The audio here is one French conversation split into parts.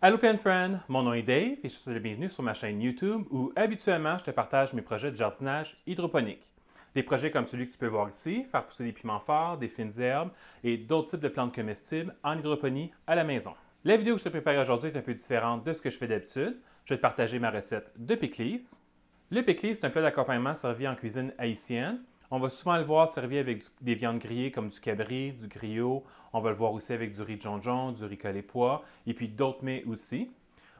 Allô plein de friends, mon nom est Dave et je suis le bienvenu sur ma chaîne YouTube où habituellement je te partage mes projets de jardinage hydroponique. Des projets comme celui que tu peux voir ici, faire pousser des piments forts, des fines herbes et d'autres types de plantes comestibles en hydroponie à la maison. La vidéo que je te prépare aujourd'hui est un peu différente de ce que je fais d'habitude. Je vais te partager ma recette de pickles. Le pickles, c'est un plat d'accompagnement servi en cuisine haïtienne. On va souvent le voir servi avec des viandes grillées comme du cabri, du griot. On va le voir aussi avec du riz de jonjon, du riz collé pois et puis d'autres mets aussi.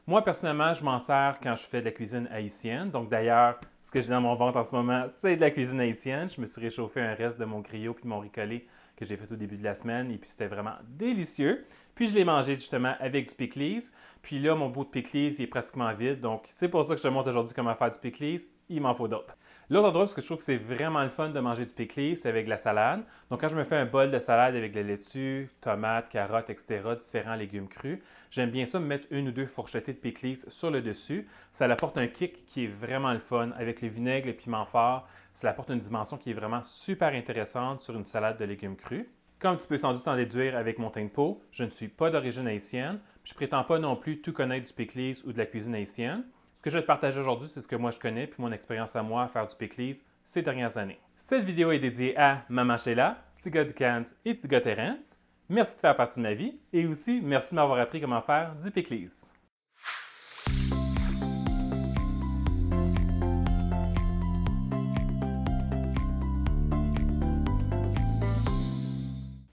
Moi, personnellement, je m'en sers quand je fais de la cuisine haïtienne. Donc d'ailleurs, ce que j'ai dans mon ventre en ce moment, c'est de la cuisine haïtienne. Je me suis réchauffé un reste de mon griot puis de mon riz collé que j'ai fait au début de la semaine et puis c'était vraiment délicieux. Puis je l'ai mangé justement avec du pickles. Puis là, mon pot de pickles, il est pratiquement vide. Donc c'est pour ça que je te montre aujourd'hui comment faire du pickles. Il m'en faut d'autres. L'autre endroit parce que je trouve que c'est vraiment le fun de manger du pickles, c'est avec la salade. Donc quand je me fais un bol de salade avec la laitue, tomates, carottes, etc., différents légumes crus, j'aime bien ça me mettre une ou deux fourchettées de pickles sur le dessus. Ça apporte un kick qui est vraiment le fun. Avec le vinaigre, le piment fort, ça apporte une dimension qui est vraiment super intéressante sur une salade de légumes crus. Comme tu peux sans doute en déduire avec mon teint de peau, je ne suis pas d'origine haïtienne, puis je prétends pas non plus tout connaître du pickles ou de la cuisine haïtienne. Ce que je vais te partager aujourd'hui, c'est ce que moi je connais, puis mon expérience à moi à faire du pickles ces dernières années. Cette vidéo est dédiée à Maman Sheila, Tiga Ducans et Tiga Terrence. Merci de faire partie de ma vie et aussi merci de m'avoir appris comment faire du pickles.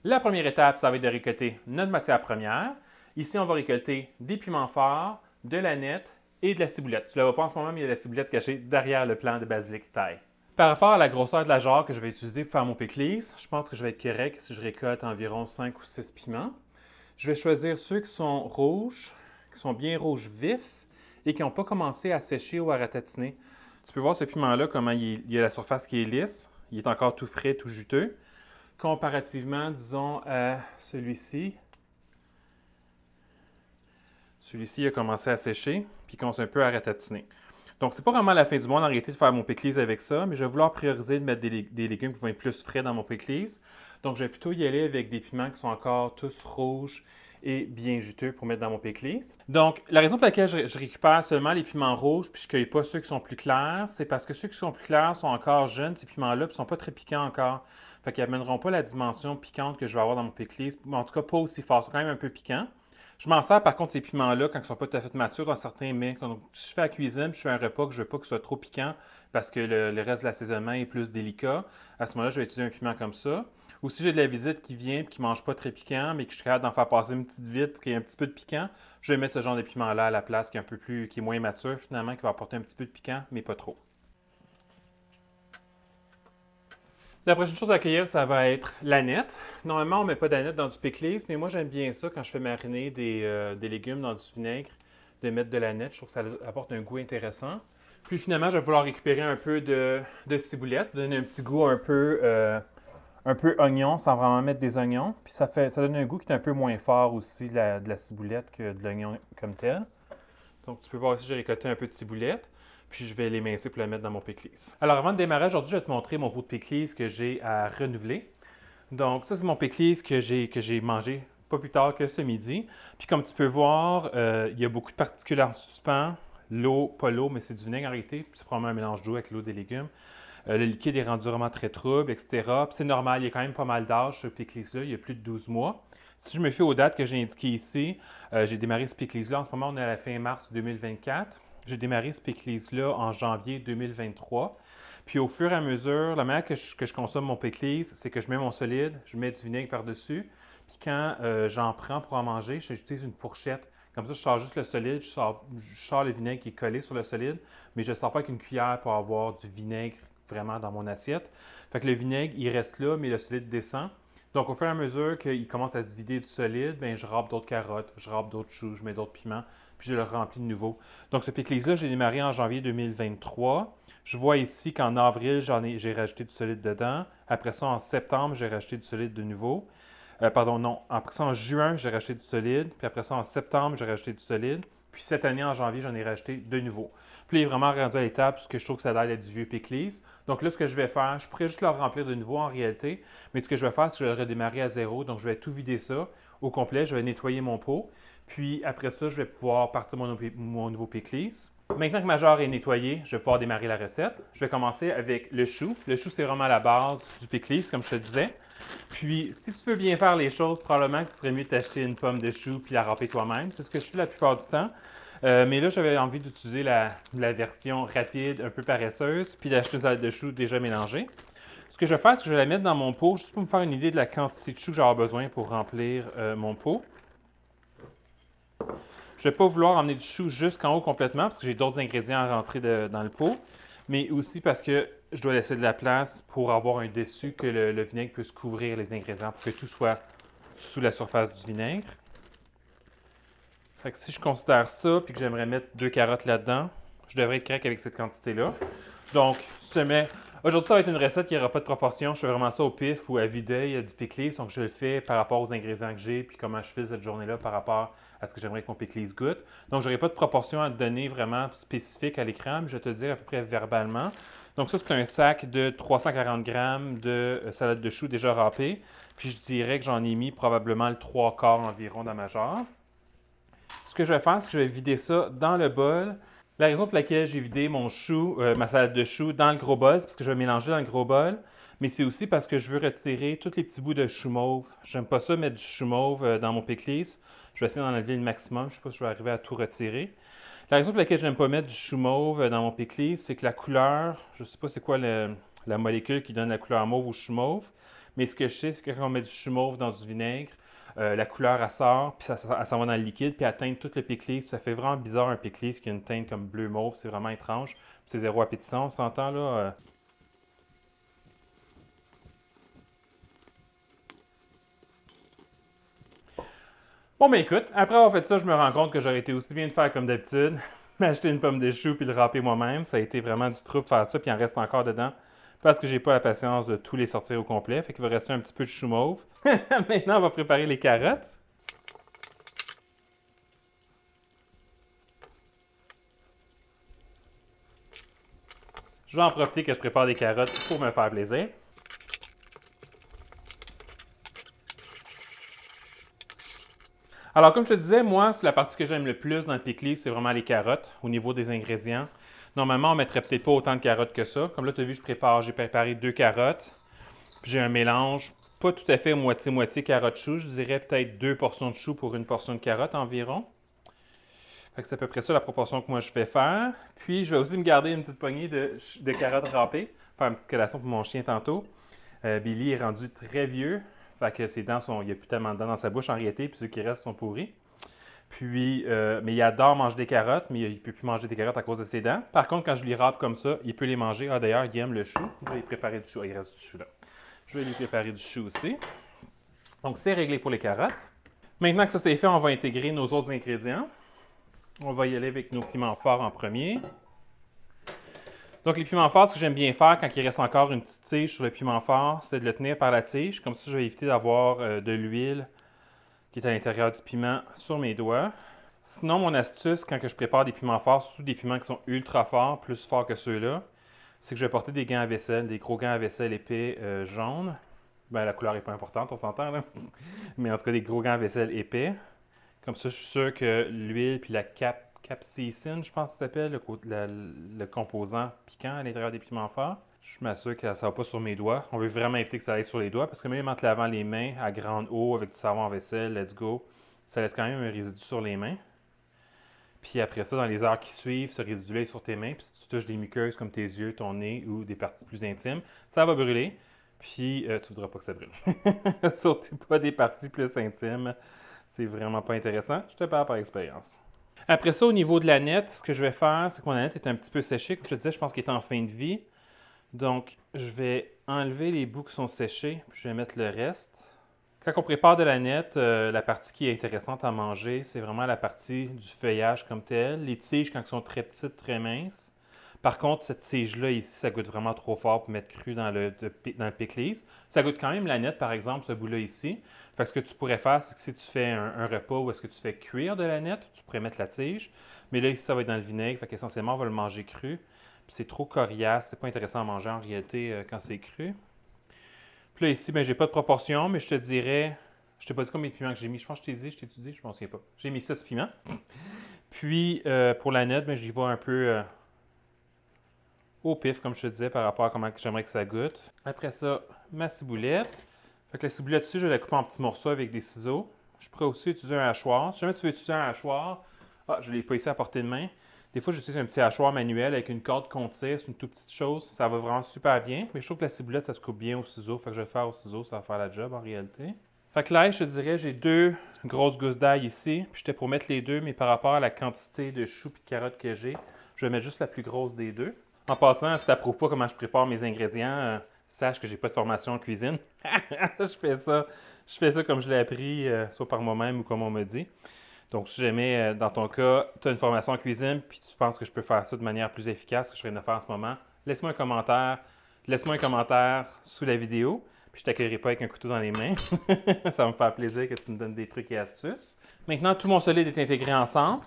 La première étape, ça va être de récolter notre matière première. Ici, on va récolter des piments forts, de la nette et de la ciboulette. Tu ne la vois pas en ce moment, mais il y a la ciboulette cachée derrière le plant de basilic thaï. Par rapport à la grosseur de la jarre que je vais utiliser pour faire mon pickles, je pense que je vais être correct si je récolte environ 5 ou 6 piments. Je vais choisir ceux qui sont rouges, qui sont bien rouges vifs et qui n'ont pas commencé à sécher ou à ratatiner. Tu peux voir ce piment-là, comment il y a la surface qui est lisse. Il est encore tout frais, tout juteux. Comparativement, disons, à celui-ci. Celui-ci a commencé à sécher, puis commence un peu à ratatiner. Donc, c'est pas vraiment la fin du monde en réalité de faire mon pickles avec ça, mais je vais vouloir prioriser de mettre des légumes qui vont être plus frais dans mon pickles. Donc, je vais plutôt y aller avec des piments qui sont encore tous rouges et bien juteux pour mettre dans mon pickles. Donc, la raison pour laquelle je récupère seulement les piments rouges puis je ne cueille pas ceux qui sont plus clairs, c'est parce que ceux qui sont plus clairs sont encore jeunes, ces piments-là, puis ne sont pas très piquants encore. Fait qu'ils n'amèneront pas la dimension piquante que je vais avoir dans mon pickles, en tout cas pas aussi fort, ils sont quand même un peu piquants. Je m'en sers par contre ces piments-là quand ils ne sont pas tout à fait matures dans certains mets. Quand je fais la cuisine, puis je fais un repas que je ne veux pas que ce soit trop piquant parce que le reste de l'assaisonnement est plus délicat. À ce moment-là, je vais utiliser un piment comme ça. Ou si j'ai de la visite qui vient et qui ne mange pas très piquant, mais que je suis capable d'en faire passer une petite vite pour qu'il y ait un petit peu de piquant, je vais mettre ce genre de piment-là à la place qui est un peu plus, qui est moins mature finalement, qui va apporter un petit peu de piquant, mais pas trop. La prochaine chose à accueillir, ça va être l'aneth. Normalement, on ne met pas d'aneth dans du pickles, mais moi, j'aime bien ça quand je fais mariner des légumes dans du vinaigre, de mettre de l'aneth. Je trouve que ça apporte un goût intéressant. Puis finalement, je vais vouloir récupérer un peu de ciboulette, donner un petit goût un peu oignon, sans vraiment mettre des oignons. Puis ça donne un goût qui est un peu moins fort aussi de la ciboulette que de l'oignon comme tel. Donc, tu peux voir ici, j'ai récolté un peu de ciboulette. Puis je vais l'émincer pour le mettre dans mon pickles. Alors avant de démarrer, aujourd'hui, je vais te montrer mon pot de pickles que j'ai à renouveler. Donc ça, c'est mon pickles que j'ai mangé pas plus tard que ce midi. Puis comme tu peux voir, il y a beaucoup de particules en suspens. L'eau, pas l'eau, mais c'est du vinaigre en réalité. C'est probablement un mélange d'eau avec l'eau des légumes. Le liquide est rendu vraiment très trouble, etc. Puis c'est normal, il y a quand même pas mal d'âge ce pickles-là. Il y a plus de 12 mois. Si je me fie aux dates que j'ai indiquées ici, j'ai démarré ce pickles-là. En ce moment, on est à la fin mars 2024. J'ai démarré ce pickles-là en janvier 2023. Puis au fur et à mesure, la manière que je consomme mon pickles, c'est que je mets mon solide, je mets du vinaigre par-dessus. Puis quand j'en prends pour en manger, j'utilise une fourchette. Comme ça, je sors juste le solide, je sors le vinaigre qui est collé sur le solide, mais je ne sors pas avec une cuillère pour avoir du vinaigre vraiment dans mon assiette. Fait que le vinaigre, il reste là, mais le solide descend. Donc, au fur et à mesure qu'il commence à se vider du solide, bien, je râpe d'autres carottes, je râpe d'autres choux, je mets d'autres piments, puis je le remplis de nouveau. Donc, ce pickles-là, j'ai démarré en janvier 2023. Je vois ici qu'en avril, j'ai rajouté du solide dedans. Après ça, en septembre, j'ai rajouté du solide de nouveau. Pardon, non. Après ça, en juin, j'ai racheté du solide. Puis après ça, en septembre, j'ai racheté du solide. Puis cette année, en janvier, j'en ai racheté de nouveau. Puis là, il est vraiment rendu à l'étape parce que je trouve que ça a l'air d'être du vieux Pickles. Donc là, ce que je vais faire, je pourrais juste le remplir de nouveau en réalité. Mais ce que je vais faire, c'est que je vais le redémarrer à zéro. Donc je vais tout vider ça au complet. Je vais nettoyer mon pot. Puis après ça, je vais pouvoir partir mon nouveau Pickles. Maintenant que ma jarre est nettoyée, je vais pouvoir démarrer la recette. Je vais commencer avec le chou. Le chou, c'est vraiment la base du Pickles, comme je te disais. Puis, si tu veux bien faire les choses, probablement que tu serais mieux d'acheter une pomme de chou puis la râper toi-même. C'est ce que je fais la plupart du temps. Mais là, j'avais envie d'utiliser la version rapide, un peu paresseuse, puis d'acheter une salade de choux déjà mélangée. Ce que je vais faire, c'est que je vais la mettre dans mon pot, juste pour me faire une idée de la quantité de choux que j'aurai besoin pour remplir mon pot. Je ne vais pas vouloir emmener du chou jusqu'en haut complètement, parce que j'ai d'autres ingrédients à rentrer dans le pot, mais aussi parce que je dois laisser de la place pour avoir un dessus que le vinaigre puisse couvrir les ingrédients, pour que tout soit sous la surface du vinaigre. Fait que si je considère ça, puis que j'aimerais mettre 2 carottes là-dedans, je devrais être correct avec cette quantité-là. Donc, si je mets... Aujourd'hui, ça va être une recette qui n'aura pas de proportion. Je fais vraiment ça au pif ou à vue d'œil du pickles. Donc, je le fais par rapport aux ingrédients que j'ai, puis comment je fais cette journée-là par rapport à ce que j'aimerais que mon pickles goûte. Donc, je n'aurai pas de proportion à te donner vraiment spécifique à l'écran, mais je vais te le dire à peu près verbalement. Donc, ça, c'est un sac de 340 grammes de salade de choux déjà râpée. Puis, je dirais que j'en ai mis probablement le 3/4 environ dans ma jarre. Ce que je vais faire, c'est que je vais vider ça dans le bol. La raison pour laquelle j'ai vidé mon chou, ma salade de choux dans le gros bol, c'est parce que je vais mélanger dans le gros bol, mais c'est aussi parce que je veux retirer tous les petits bouts de chou mauve. J'aime pas ça mettre du chou mauve dans mon pickles. Je vais essayer d'en enlever le maximum. Je ne sais pas si je vais arriver à tout retirer. La raison pour laquelle je n'aime pas mettre du chou mauve dans mon pickles, c'est que la couleur, je ne sais pas c'est quoi la molécule qui donne la couleur mauve au chou mauve, mais ce que je sais, c'est que quand on met du chou mauve dans du vinaigre, la couleur, elle sort, puis elle s'en va dans le liquide, puis elle teinte tout le pickles. Ça fait vraiment bizarre un pickles qui a une teinte comme bleu-mauve. C'est vraiment étrange. C'est zéro appétissant, on s'entend là. Bon, ben écoute, après avoir fait ça, je me rends compte que j'aurais été aussi bien de faire comme d'habitude, m'acheter une pomme de chou puis le râper moi-même. Ça a été vraiment du trouble faire ça, puis il en reste encore dedans. Parce que j'ai pas la patience de tous les sortir au complet. Fait qu'il va rester un petit peu de chou mauve. Maintenant, on va préparer les carottes. Je vais en profiter que je prépare des carottes pour me faire plaisir. Alors, comme je te disais, moi, c'est la partie que j'aime le plus dans le pickles, c'est vraiment les carottes au niveau des ingrédients. Normalement, on ne mettrait peut-être pas autant de carottes que ça. Comme là, tu as vu, j'ai préparé 2 carottes. Puis j'ai un mélange, pas tout à fait moitié-moitié carotte-chou. Je dirais peut-être 2 portions de chou pour une portion de carotte environ. Fait que c'est à peu près ça la proportion que moi je vais faire. Puis je vais aussi me garder une petite poignée de carottes râpées. Faire une petite collation pour mon chien tantôt. Billy est rendu très vieux. Fait que ses dents il n'y a plus tellement de dents dans sa bouche en réalité, puis ceux qui restent sont pourris. Puis, mais il adore manger des carottes, mais il ne peut plus manger des carottes à cause de ses dents. Par contre, quand je lui râpe comme ça, il peut les manger. Ah, d'ailleurs, il aime le chou. Je vais lui préparer du chou. Ah, il reste du chou là. Je vais lui préparer du chou aussi. Donc, c'est réglé pour les carottes. Maintenant que ça c'est fait, on va intégrer nos autres ingrédients. On va y aller avec nos piments forts en premier. Donc, les piments forts, ce que j'aime bien faire quand il reste encore une petite tige sur le piment fort, c'est de le tenir par la tige. Comme ça, je vais éviter d'avoir de l'huile qui est à l'intérieur du piment sur mes doigts. Sinon, mon astuce, quand je prépare des piments forts, surtout des piments qui sont ultra forts, plus forts que ceux-là, c'est que je vais porter des gants à vaisselle, des gros gants à vaisselle épais jaunes. Ben, la couleur n'est pas importante, on s'entend là. Mais en tout cas, des gros gants à vaisselle épais. Comme ça, je suis sûr que l'huile puis la capsaïcine, je pense que ça s'appelle, le composant piquant à l'intérieur des piments forts. Je m'assure que ça ne va pas sur mes doigts. On veut vraiment éviter que ça aille sur les doigts parce que même en te lavant les mains à grande eau avec du savon en vaisselle, let's go, ça laisse quand même un résidu sur les mains. Puis après ça, dans les heures qui suivent, ce résidu-là est sur tes mains. Puis si tu touches des muqueuses comme tes yeux, ton nez ou des parties plus intimes, ça va brûler. Puis tu ne voudras pas que ça brûle. Surtout pas des parties plus intimes. C'est vraiment pas intéressant. Je te parle par expérience. Après ça, au niveau de la nette, ce que je vais faire, c'est que mon nette est un petit peu séchée. Comme je te disais, je pense qu'elle est en fin de vie. Donc, je vais enlever les bouts qui sont séchés, puis je vais mettre le reste. Quand on prépare de la nette, la partie qui est intéressante à manger, c'est vraiment la partie du feuillage comme tel. Les tiges, quand elles sont très petites, très minces. Par contre, cette tige-là ici, ça goûte vraiment trop fort pour mettre cru dans le pickles. Ça goûte quand même l'aneth, par exemple, ce bout-là ici. Fait que ce que tu pourrais faire, c'est que si tu fais un repas où est-ce que tu fais cuire de l'aneth, tu pourrais mettre la tige. Mais là, ici, ça va être dans le vinaigre. Fait qu'essentiellement, on va le manger cru. Puis c'est trop coriace. C'est pas intéressant à manger en réalité quand c'est cru. Puis là, ici, ben, j'ai pas de proportion, mais je te dirais... Je t'ai pas dit combien de piments que j'ai mis. Je pense que je t'ai dit, je m'en souviens pas. J'ai mis 6 piments. Puis, pour l'aneth, ben, j'y vais un peu au pif, comme je te disais, par rapport à comment j'aimerais que ça goûte. Après ça, ma ciboulette. Fait que la ciboulette dessus, je vais la couper en petits morceaux avec des ciseaux. Je pourrais aussi utiliser un hachoir. Si jamais tu veux utiliser un hachoir, je ne l'ai pas ici à portée de main. Des fois, j'utilise un petit hachoir manuel avec une corde qu'on tire. C'est une toute petite chose. Ça va vraiment super bien. Mais je trouve que la ciboulette, ça se coupe bien au ciseau. Fait que je vais le faire au ciseau. Ça va faire la job en réalité. Fait que l'ail, je te dirais, j'ai 2 grosses gousses d'ail ici. Puis j'étais pour mettre les 2, mais par rapport à la quantité de choux et de carottes que j'ai, je vais mettre juste la plus grosse des 2. En passant, si tu n'approuves pas comment je prépare mes ingrédients, sache que j'ai pas de formation en cuisine. Je fais ça comme je l'ai appris, soit par moi-même ou comme on me dit. Donc, si jamais, dans ton cas, tu as une formation en cuisine puis tu penses que je peux faire ça de manière plus efficace que je serais de faire en ce moment, laisse-moi un commentaire sous la vidéo. Puis je ne t'accueillerai pas avec un couteau dans les mains. Ça va me faire plaisir que tu me donnes des trucs et astuces. Maintenant, tout mon solide est intégré ensemble.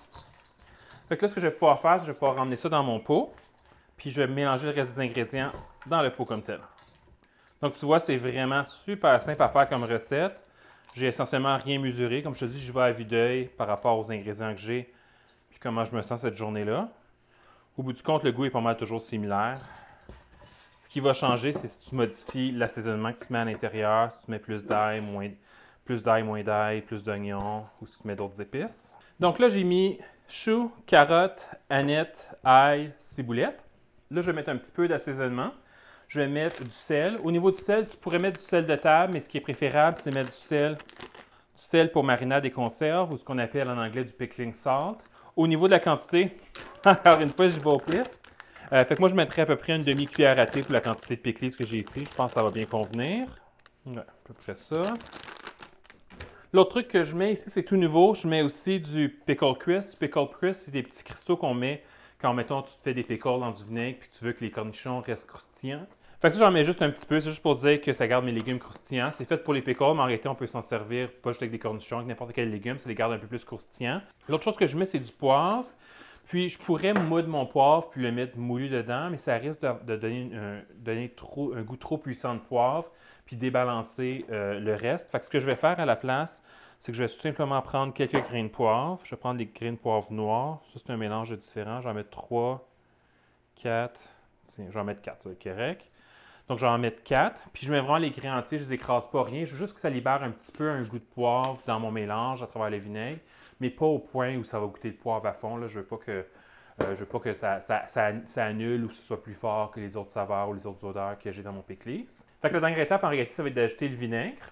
Fait que là, ce que je vais pouvoir faire, c'est que je vais pouvoir ramener ça dans mon pot. Puis je vais mélanger le reste des ingrédients dans le pot comme tel. Donc tu vois, c'est vraiment super simple à faire comme recette. J'ai essentiellement rien mesuré. Comme je te dis, je vais à vue d'œil par rapport aux ingrédients que j'ai puis comment je me sens cette journée-là. Au bout du compte, le goût est pas mal toujours similaire. Ce qui va changer, c'est si tu modifies l'assaisonnement que tu mets à l'intérieur, si tu mets plus d'ail, moins d'ail, plus d'oignons ou si tu mets d'autres épices. Donc là, j'ai mis choux, carottes, aneth, ail, ciboulette. Là, je vais mettre un petit peu d'assaisonnement. Je vais mettre du sel. Au niveau du sel, tu pourrais mettre du sel de table, mais ce qui est préférable, c'est mettre du sel pour marinade et conserve, ou ce qu'on appelle en anglais du pickling salt. Au niveau de la quantité, encore une fois, j'y vais au pif. Fait que moi, je mettrais à peu près une demi-cuillère à thé pour la quantité de pickles que j'ai ici. Je pense que ça va bien convenir. Ouais, à peu près ça. L'autre truc que je mets ici, c'est tout nouveau. Je mets aussi du pickle crisp. Du pickle crisp, c'est des petits cristaux qu'on met quand, mettons, tu te fais des pickles dans du vinaigre puis tu veux que les cornichons restent croustillants. Fait que ça, j'en mets juste un petit peu. C'est juste pour dire que ça garde mes légumes croustillants. C'est fait pour les pickles, mais en réalité, on peut s'en servir pas juste avec des cornichons, avec n'importe quel légume. Ça les garde un peu plus croustillants. L'autre chose que je mets, c'est du poivre. Puis, je pourrais moudre mon poivre puis le mettre moulu dedans, mais ça risque de donner un goût trop puissant de poivre puis débalancer le reste. Fait que ce que je vais faire à la place, c'est que je vais tout simplement prendre quelques grains de poivre. Je vais prendre des grains de poivre noirs. Ça, c'est un mélange différent. J'en mets 3, 4. J'en mets 4, ça va être correct. Donc, je vais en mettre 4. Puis, je mets vraiment les grains entiers. Je ne les écrase pas, rien. Je veux juste que ça libère un petit peu un goût de poivre dans mon mélange à travers le vinaigre, mais pas au point où ça va goûter le poivre à fond. Là. Je ne veux pas que ça annule ou que ce soit plus fort que les autres saveurs ou les autres odeurs que j'ai dans mon pickles. Fait que la dernière étape, en réalité, ça va être d'ajouter le vinaigre.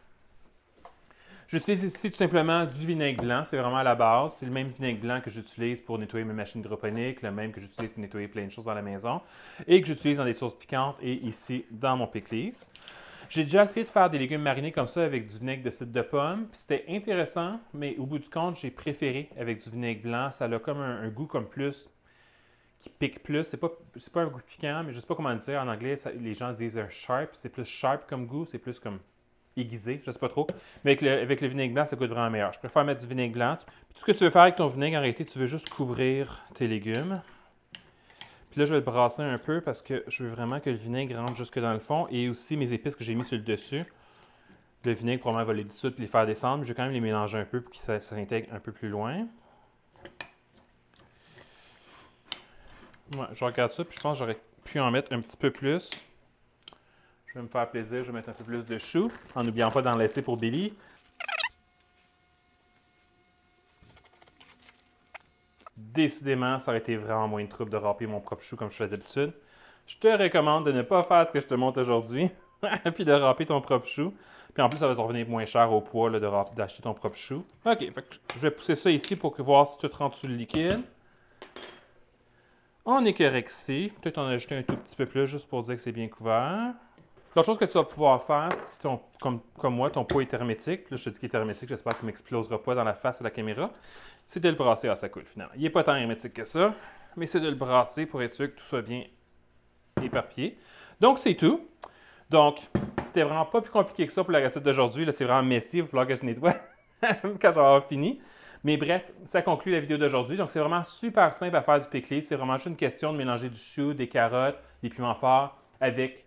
J'utilise ici tout simplement du vinaigre blanc, c'est vraiment à la base. C'est le même vinaigre blanc que j'utilise pour nettoyer mes machines hydroponiques, le même que j'utilise pour nettoyer plein de choses dans la maison et que j'utilise dans des sauces piquantes et ici dans mon pickles. J'ai déjà essayé de faire des légumes marinés comme ça avec du vinaigre de cidre de pomme. C'était intéressant, mais au bout du compte, j'ai préféré avec du vinaigre blanc. Ça a comme un goût comme plus, qui pique plus. C'est pas un goût piquant, mais je ne sais pas comment le dire. En anglais, les gens disent un sharp. C'est plus sharp comme goût, c'est plus comme aiguisé, je ne sais pas trop. Mais avec le vinaigre blanc, ça goûte vraiment meilleur. Je préfère mettre du vinaigre blanc. Puis tout ce que tu veux faire avec ton vinaigre, en réalité, tu veux juste couvrir tes légumes. Puis là, je vais le brasser un peu parce que je veux vraiment que le vinaigre rentre jusque dans le fond. Et aussi mes épices que j'ai mis sur le dessus. Le vinaigre, probablement, va les dissoudre et les faire descendre. Mais je vais quand même les mélanger un peu pour que ça s'intègre un peu plus loin. Ouais, je regarde ça, puis je pense que j'aurais pu en mettre un petit peu plus. Je vais me faire plaisir, je vais mettre un peu plus de choux, en n'oubliant pas d'en laisser pour Billy. Décidément, ça aurait été vraiment moins de trouble de râper mon propre chou comme je fais d'habitude. Je te recommande de ne pas faire ce que je te montre aujourd'hui, puis de râper ton propre chou. Puis en plus, ça va te revenir moins cher au poids d'acheter ton propre chou. OK, fait que je vais pousser ça ici pour voir si tout rentre sous le liquide. On est correct ici. Peut-être en ajouter un tout petit peu plus juste pour dire que c'est bien couvert. L'autre chose que tu vas pouvoir faire, si comme moi, ton pot est hermétique, puis là je te dis qu'il est hermétique, j'espère qu'il ne m'explosera pas dans la face de la caméra, c'est de le brasser à sa coule finalement. Il n'est pas tant hermétique que ça, mais c'est de le brasser pour être sûr que tout soit bien éparpillé. Donc, c'est tout. Donc, c'était vraiment pas plus compliqué que ça pour la recette d'aujourd'hui. Là, c'est vraiment messy, il va falloir que je nettoie quand j'aurai fini. Mais bref, ça conclut la vidéo d'aujourd'hui. Donc, c'est vraiment super simple à faire du pickles. C'est vraiment juste une question de mélanger du chou, des carottes, des piments forts avec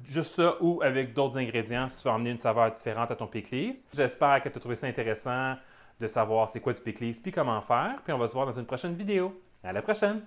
juste ça ou avec d'autres ingrédients si tu veux emmener une saveur différente à ton pickles. J'espère que tu as trouvé ça intéressant de savoir c'est quoi du pickles puis comment faire. Puis on va se voir dans une prochaine vidéo. À la prochaine!